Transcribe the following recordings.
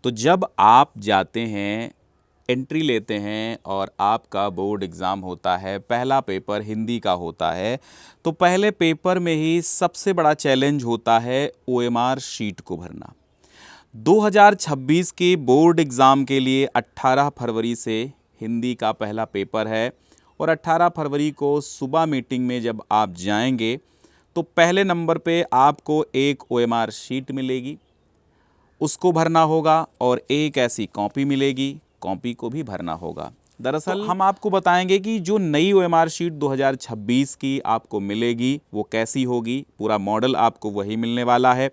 तो जब आप जाते हैं, एंट्री लेते हैं और आपका बोर्ड एग्ज़ाम होता है, पहला पेपर हिंदी का होता है, तो पहले पेपर में ही सबसे बड़ा चैलेंज होता है ओएमआर शीट को भरना। 2026 के बोर्ड एग्ज़ाम के लिए 18 फरवरी से हिंदी का पहला पेपर है और 18 फरवरी को सुबह मीटिंग में जब आप जाएंगे तो पहले नंबर पे आपको एक ओएमआर शीट मिलेगी, उसको भरना होगा और एक ऐसी कॉपी मिलेगी, कॉपी को भी भरना होगा। दरअसल हम आपको बताएंगे कि जो नई ओएमआर शीट 2026 की आपको मिलेगी वो कैसी होगी, पूरा मॉडल आपको वही मिलने वाला है,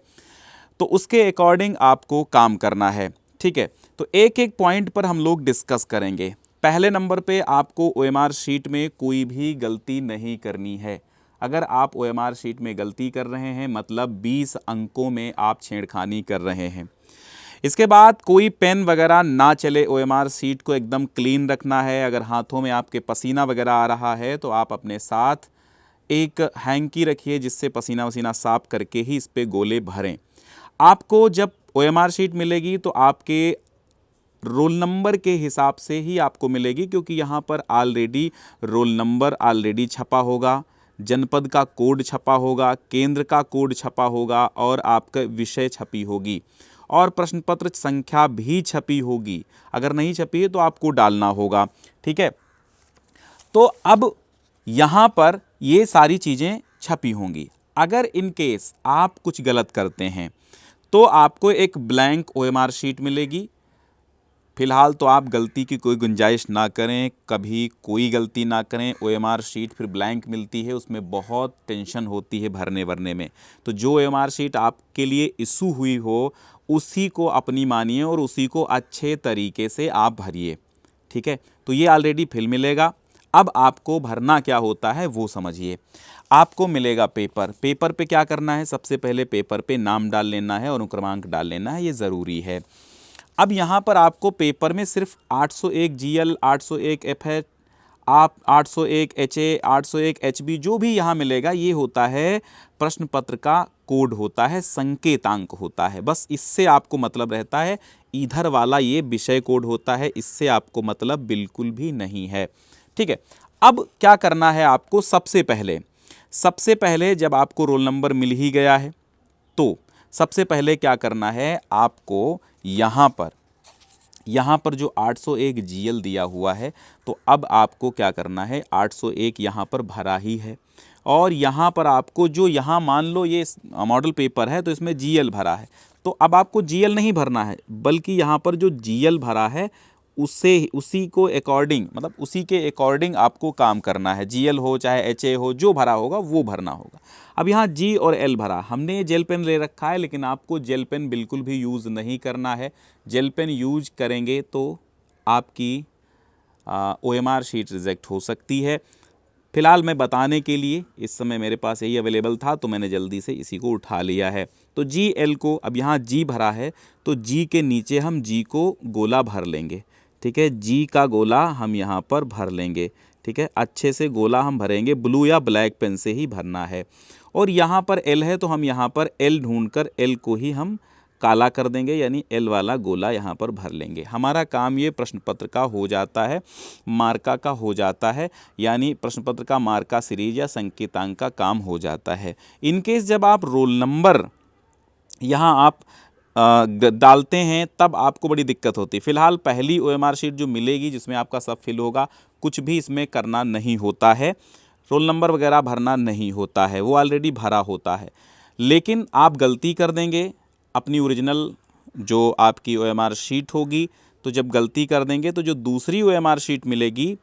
तो उसके अकॉर्डिंग आपको काम करना है। ठीक है, तो एक एक पॉइंट पर हम लोग डिस्कस करेंगे। पहले नंबर पे आपको ओएमआर शीट में कोई भी गलती नहीं करनी है। अगर आप ओएमआर शीट में गलती कर रहे हैं मतलब 20 अंकों में आप छेड़खानी कर रहे हैं। इसके बाद कोई पेन वगैरह ना चले, ओएमआर शीट को एकदम क्लीन रखना है। अगर हाथों में आपके पसीना वगैरह आ रहा है तो आप अपने साथ एक हैंकी रखिए जिससे पसीना वसीना साफ करके ही इस पे गोले भरें। आपको जब ओएमआर शीट मिलेगी तो आपके रोल नंबर के हिसाब से ही आपको मिलेगी, क्योंकि यहाँ पर ऑलरेडी रोल नंबर ऑलरेडी छपा होगा, जनपद का कोड छपा होगा, केंद्र का कोड छपा होगा और आपका विषय छपी होगी और प्रश्न पत्र संख्या भी छपी होगी। अगर नहीं छपी है तो आपको डालना होगा। ठीक है, तो अब यहाँ पर ये सारी चीज़ें छपी होंगी। अगर इन केस आप कुछ गलत करते हैं तो आपको एक ब्लैंक ओएमआर शीट मिलेगी। फिलहाल तो आप गलती की कोई गुंजाइश ना करें, कभी कोई गलती ना करें। ओएमआर शीट फिर ब्लैंक मिलती है, उसमें बहुत टेंशन होती है भरने वरने में। तो जो ओएमआर शीट आपके लिए इशू हुई हो उसी को अपनी मानिए और उसी को अच्छे तरीके से आप भरिए। ठीक है, तो ये ऑलरेडी फिल मिलेगा। अब आपको भरना क्या होता है वो समझिए। आपको मिलेगा पेपर। पेपर पे क्या करना है, सबसे पहले पेपर पे नाम डाल लेना है और अनुक्रमांक डाल लेना है, ये ज़रूरी है। अब यहाँ पर आपको पेपर में सिर्फ 801 जीएल, 801 एफएच, आप 801 एचए, 801 एचबी जो भी यहाँ मिलेगा ये होता है प्रश्न पत्र का कोड होता है, संकेतांक होता है। बस इससे आपको मतलब रहता है। इधर वाला ये विषय कोड होता है, इससे आपको मतलब बिल्कुल भी नहीं है। ठीक है, अब क्या करना है आपको, सबसे पहले जब आपको रोल नंबर मिल ही गया है तो सबसे पहले क्या करना है, आपको यहाँ पर जो 801 जीएल दिया हुआ है तो अब आपको क्या करना है, 801 यहाँ पर भरा ही है और यहाँ पर आपको जो यहाँ मान लो ये मॉडल पेपर है तो इसमें जीएल भरा है, तो अब आपको जीएल नहीं भरना है बल्कि यहाँ पर जो जीएल भरा है उसी को अकॉर्डिंग, मतलब उसी के अकॉर्डिंग आपको काम करना है। जीएल हो चाहे एचए हो, जो भरा होगा वो भरना होगा। अब यहाँ जी और एल भरा, हमने जेल पेन ले रखा है लेकिन आपको जेल पेन बिल्कुल भी यूज़ नहीं करना है। जेल पेन यूज करेंगे तो आपकी ओएमआर शीट रिजेक्ट हो सकती है। फिलहाल मैं बताने के लिए इस समय मेरे पास यही अवेलेबल था तो मैंने जल्दी से इसी को उठा लिया है। तो जी एल को, अब यहाँ जी भरा है तो जी के नीचे हम जी को गोला भर लेंगे। ठीक है, जी का गोला हम यहाँ पर भर लेंगे। ठीक है, अच्छे से गोला हम भरेंगे, ब्लू या ब्लैक पेन से ही भरना है। और यहाँ पर एल है तो हम यहाँ पर एल ढूंढकर एल को ही हम काला कर देंगे, यानी एल वाला गोला यहाँ पर भर लेंगे। हमारा काम ये प्रश्न पत्र का हो जाता है, मार्का का हो जाता है, यानी प्रश्न पत्र का मार्का सीरीज या संकेतांक का काम हो जाता है। इनकेस जब आप रोल नंबर यहाँ आप डालते हैं तब आपको बड़ी दिक्कत होती है। फिलहाल पहली ओएमआर शीट जो मिलेगी जिसमें आपका सब फिल होगा, कुछ भी इसमें करना नहीं होता है, रोल नंबर वगैरह भरना नहीं होता है, वो ऑलरेडी भरा होता है। लेकिन आप गलती कर देंगे, अपनी ओरिजिनल जो आपकी ओएमआर शीट होगी तो जब गलती कर देंगे तो जो दूसरी ओएमआर शीट मिलेगी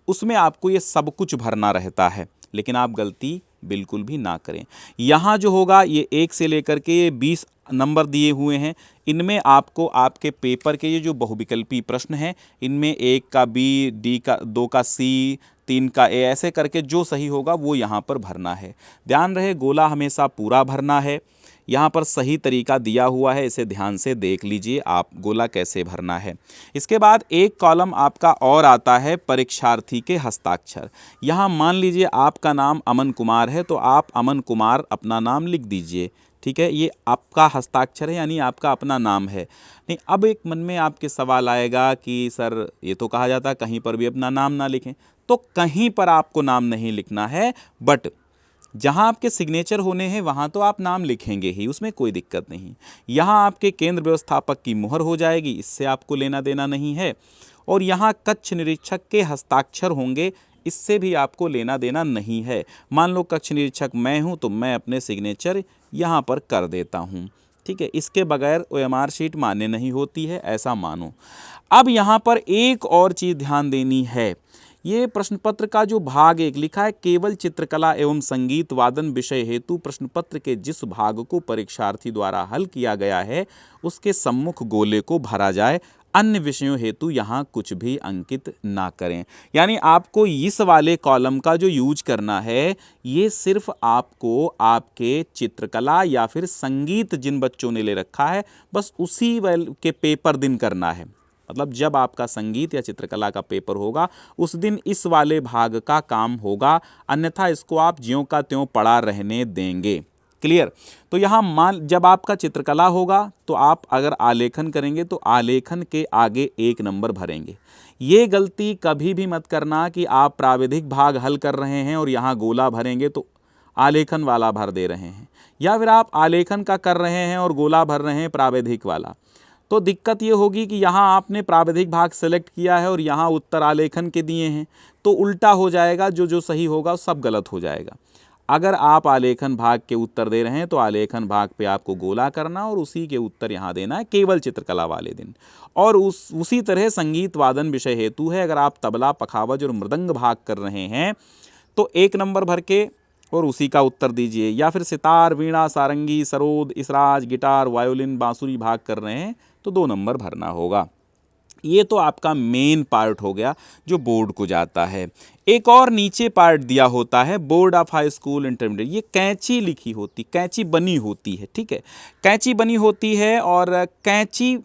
उसमें आपको ये सब कुछ भरना रहता है, लेकिन आप गलती बिल्कुल भी ना करें। यहाँ जो होगा ये 1 से लेकर के ये 20 नंबर दिए हुए हैं, इनमें आपको आपके पेपर के ये जो बहुविकल्पी प्रश्न हैं इनमें 1 का बी, डी का 2 का सी, 3 का ए, ऐसे करके जो सही होगा वो यहाँ पर भरना है। ध्यान रहे गोला हमेशा पूरा भरना है। यहाँ पर सही तरीका दिया हुआ है, इसे ध्यान से देख लीजिए आप गोला कैसे भरना है। इसके बाद एक कॉलम आपका और आता है परीक्षार्थी के हस्ताक्षर। यहाँ मान लीजिए आपका नाम अमन कुमार है तो आप अमन कुमार अपना नाम लिख दीजिए। ठीक है, ये आपका हस्ताक्षर है यानी आपका अपना नाम है। नहीं, अब एक मन में आपके सवाल आएगा कि सर ये तो कहा जाता है कहीं पर भी अपना नाम ना लिखें, तो कहीं पर आपको नाम नहीं लिखना है, बट जहां आपके सिग्नेचर होने हैं वहां तो आप नाम लिखेंगे ही, उसमें कोई दिक्कत नहीं। यहां आपके केंद्र व्यवस्थापक की मुहर हो जाएगी, इससे आपको लेना देना नहीं है। और यहाँ कक्ष निरीक्षक के हस्ताक्षर होंगे, इससे भी आपको लेना देना नहीं है। मान लो कक्ष निरीक्षक मैं हूँ तो मैं अपने सिग्नेचर यहाँ पर कर देता हूँ, ठीक है। इसके बगैर OMR शीट मान्य नहीं होती है, ऐसा मानो। अब यहाँ पर एक और चीज़ ध्यान देनी है, ये प्रश्न पत्र का जो भाग 1 लिखा है, केवल चित्रकला एवं संगीत वादन विषय हेतु प्रश्न पत्र के जिस भाग को परीक्षार्थी द्वारा हल किया गया है उसके सम्मुख गोले को भरा जाए, अन्य विषयों हेतु यहाँ कुछ भी अंकित ना करें। यानी आपको इस वाले कॉलम का जो यूज करना है, ये सिर्फ आपको आपके चित्रकला या फिर संगीत जिन बच्चों ने ले रखा है बस उसी के पेपर दिन करना है। मतलब जब आपका संगीत या चित्रकला का पेपर होगा उस दिन इस वाले भाग का काम होगा, अन्यथा इसको आप ज्यों का त्यों पड़ा रहने देंगे। क्लियर? तो यहाँ जब आपका चित्रकला होगा तो आप अगर आलेखन करेंगे तो आलेखन के आगे 1 नंबर भरेंगे। ये गलती कभी भी मत करना कि आप प्राविधिक भाग हल कर रहे हैं और यहाँ गोला भरेंगे तो आलेखन वाला भर दे रहे हैं, या फिर आप आलेखन का कर रहे हैं और गोला भर रहे हैं प्राविधिक वाला। तो दिक्कत ये होगी कि यहाँ आपने प्राविधिक भाग सेलेक्ट किया है और यहाँ उत्तर आलेखन के दिए हैं, तो उल्टा हो जाएगा, जो सही होगा सब गलत हो जाएगा। अगर आप आलेखन भाग के उत्तर दे रहे हैं तो आलेखन भाग पे आपको गोला करना और उसी के उत्तर यहाँ देना है केवल चित्रकला वाले दिन। और उसी तरह संगीत वादन विषय हेतु है, अगर आप तबला, पखावज और मृदंग भाग कर रहे हैं तो 1 नंबर भर के और उसी का उत्तर दीजिए, या फिर सितार, वीणा, सारंगी, सरोद, इसराज, गिटार, वायोलिन, बांसुरी भाग कर रहे हैं तो 2 नंबर भरना होगा। ये तो आपका मेन पार्ट हो गया जो बोर्ड को जाता है। एक और नीचे पार्ट दिया होता है board of high school intermediate. ये कैंची लिखी होती, कैंची बनी होती है, ठीक है, कैंची बनी होती है और कैंची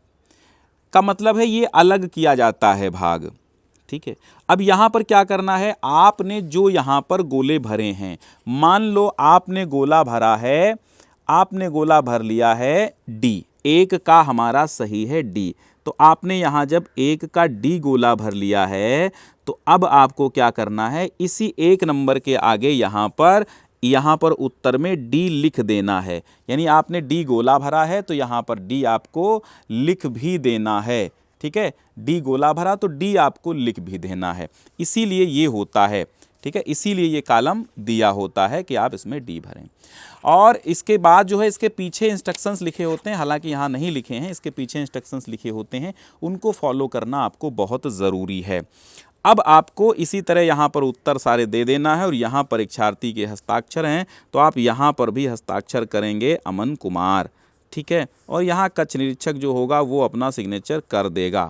का मतलब है ये अलग किया जाता है भाग, ठीक है। अब यहाँ पर क्या करना है, आपने जो यहाँ पर गोले भरे हैं, मान लो आपने गोला भरा है, आपने गोला भर लिया है डी, 1 का हमारा सही है डी, तो आपने यहाँ जब 1 का डी गोला भर लिया है तो अब आपको क्या करना है, इसी 1 नंबर के आगे यहाँ पर उत्तर में डी लिख देना है। यानी आपने डी गोला भरा है तो यहाँ पर डी आपको लिख भी देना है, ठीक है। डी गोला भरा तो डी आपको लिख भी देना है, इसीलिए ये होता है, ठीक है, इसीलिए ये कॉलम दिया होता है कि आप इसमें डी भरें। और इसके बाद जो है इसके पीछे इंस्ट्रक्शंस लिखे होते हैं, हालांकि यहाँ नहीं लिखे हैं, इसके पीछे इंस्ट्रक्शंस लिखे होते हैं, उनको फॉलो करना आपको बहुत ज़रूरी है। अब आपको इसी तरह यहाँ पर उत्तर सारे दे देना है और यहाँ परीक्षार्थी के हस्ताक्षर हैं तो आप यहाँ पर भी हस्ताक्षर करेंगे अमन कुमार, ठीक है। और यहाँ कक्ष निरीक्षक जो होगा वो अपना सिग्नेचर कर देगा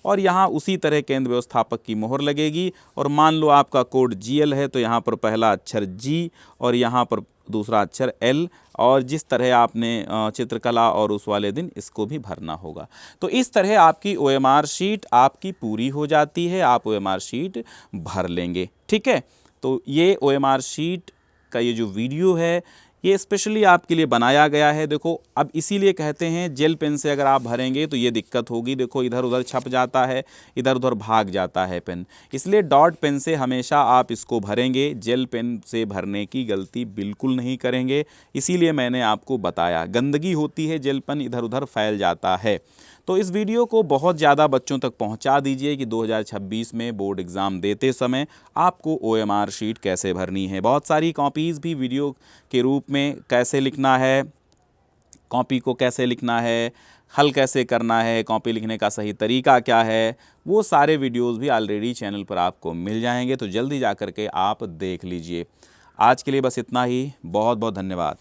और यहाँ उसी तरह केंद्र व्यवस्थापक की मोहर लगेगी। और मान लो आपका कोड GL है तो यहाँ पर पहला अक्षर G और यहाँ पर दूसरा अक्षर L, और जिस तरह आपने चित्रकला और उस वाले दिन इसको भी भरना होगा। तो इस तरह आपकी OMR शीट आपकी पूरी हो जाती है, आप OMR शीट भर लेंगे, ठीक है। तो ये OMR शीट का ये जो वीडियो है ये स्पेशली आपके लिए बनाया गया है। देखो अब इसीलिए कहते हैं जेल पेन से अगर आप भरेंगे तो ये दिक्कत होगी, देखो इधर उधर छप जाता है, इधर उधर भाग जाता है पेन, इसलिए डॉट पेन से हमेशा आप इसको भरेंगे, जेल पेन से भरने की गलती बिल्कुल नहीं करेंगे। इसीलिए मैंने आपको बताया, गंदगी होती है, जेल पेन इधर उधर फैल जाता है। तो इस वीडियो को बहुत ज़्यादा बच्चों तक पहुंचा दीजिए कि 2026 में बोर्ड एग्ज़ाम देते समय आपको OMR शीट कैसे भरनी है। बहुत सारी कॉपीज़ भी वीडियो के रूप में, कैसे लिखना है, कॉपी को कैसे लिखना है, हल कैसे करना है, कॉपी लिखने का सही तरीका क्या है, वो सारे वीडियोज़ भी ऑलरेडी चैनल पर आपको मिल जाएंगे, तो जल्दी जा कर के आप देख लीजिए। आज के लिए बस इतना ही, बहुत बहुत धन्यवाद।